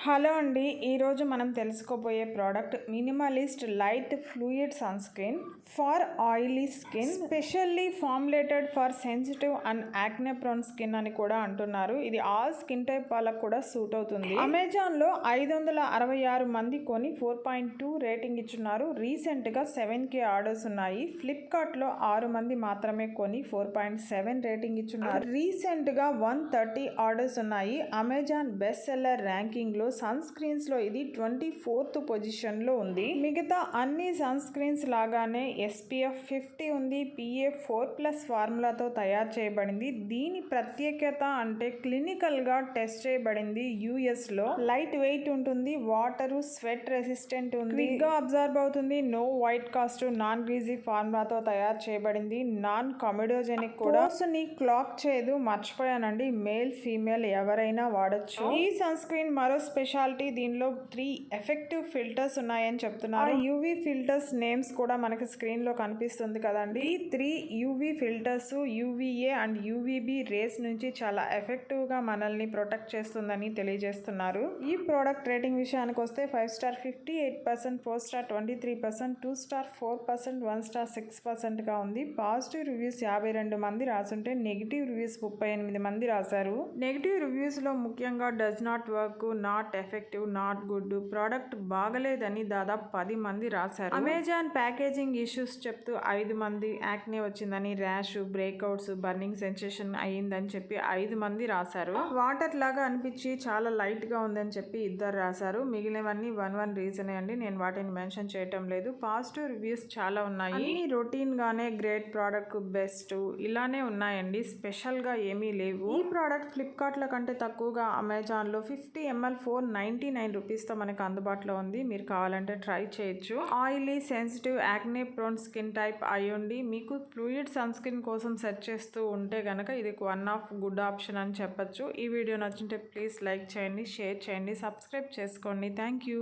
Hello అండి, ఈరోజు మనం తెలుసుకోబోయే product Minimalist light fluid sunscreen for oily skin, specially formulated for sensitive and acne prone skin అని కూడా అంటున్నారు. ఇది ఆల్ స్కిన్ టైప్ వాళ్ళకు కూడా సూట్ అవుతుంది. అమెజాన్లో 566 మంది కొని 4.2 రేటింగ్ ఇచ్చున్నారు. రీసెంట్గా 7K ఆర్డర్స్ ఉన్నాయి. ఫ్లిప్కార్ట్లో 6 మంది మాత్రమే కొని 4.7 రేటింగ్ ఇచ్చున్నారు. రీసెంట్గా 130 ఆర్డర్స్ ఉన్నాయి. అమెజాన్ బెస్ట్ సెల్లర్ ర్యాంకింగ్లో సన్ స్క్రీన్స్లో ఇది 24th పొజిషన్లో ఉంది. మిగతా అన్ని సన్ స్క్రీన్స్ లాగానే SPF 50 ఉంది. PA4+ ఫార్ములాతో తయారు చేయబడింది. దీని ప్రత్యేకత అంటే క్లినికల్గా టెస్ట్ చేయబడింది. USలో లైట్ వెయిట్ ఉంటుంది, వాటర్ స్వెట్ రెసిస్టెంట్ ఉంది, క్విక్గా అబ్జర్వ్ అవుతుంది, no white cast, non greasy ఫార్ములాతో తయారు చేయబడింది, నాన్ కమిడోజెనిక్ కూడా, ని క్లాక్ చేయదు. మర్చిపోయానండి, మేల్ ఫీమేల్ ఎవరైనా వాడచ్చు. ఈ సన్ స్క్రీన్ మరో స్పెషాలిటీ, దీనిలో 3 ఎఫెక్టివ్ ఫిల్టర్స్ ఉన్నాయని చెప్తున్నారు. UV ఫిల్టర్స్ నేమ్స్ కూడా మనకి స్క్రీన్ లో కనిపిస్తుంది కదండి. ఈ 3 UV filters UVA and UVB rays నుంచి చాలా ఎఫెక్టివ్ గా మనల్ని ప్రొటెక్ట్ చేస్తుందని తెలియజేస్తున్నారు. ఈ ప్రోడక్ట్ రేటింగ్ విషయానికి వస్తే 5 స్టార్ 58%, 4 స్టార్ 23%, 2 స్టార్ 4%, 1 స్టార్ 6% గా ఉంది. పాజిటివ్ రివ్యూస్ 52 మంది రాసుంటే నెగిటివ్ రివ్యూస్ 38 మంది రాశారు. నెగిటివ్ రివ్యూస్ లో ముఖ్యంగా does not work, not effective, not good, product బాగలేదని దాదాపు 10 మంది రాశారు. అమెజాన్ ప్యాకేజింగ్ ఇష్యూస్ చెప్తూ 5 మంది, యాక్నే వచ్చిందని, ర్యాష్, బ్రేక్అవుట్స్, బర్నింగ్ సెన్సేషన్ అయ్యిందని చెప్పి 5 మంది రాశారు. వాటర్ లాగా అనిపించి చాలా లైట్ గా ఉందని చెప్పి 2 రాశారు. మిగిలినవన్నీ 1 రీజనే అండి, నేను వాటిని మెన్షన్ చేయటం లేదు. పాజిటివ్ రివ్యూస్ చాలా ఉన్నాయి. అన్ని రొటీన్ గానే గ్రేట్ ప్రోడక్ట్, బెస్ట్ ఇలానే ఉన్నాయండి, స్పెషల్ గా ఏమీ లేవు. ఈ ప్రోడక్ట్ ఫ్లిప్కార్ట్ లో కంటే తక్కువగా అమెజాన్ లో 50 ml 499 రూపీస్తో మనకు అందుబాటులో ఉంది. మీరు కావాలంటే ట్రై చేయొచ్చు. Oily, sensitive, acne prone skin type అయ్యుండి మీకు ఫ్లూయిడ్ సన్ స్క్రీన్ కోసం సెర్చ్ చేస్తూ ఉంటే గనక ఇది వన్ ఆఫ్ గుడ్ ఆప్షన్ అని చెప్పొచ్చు. ఈ వీడియో నచ్చింటే ప్లీజ్ లైక్ చేయండి, షేర్ చేయండి, సబ్స్క్రైబ్ చేసుకోండి. Thank you.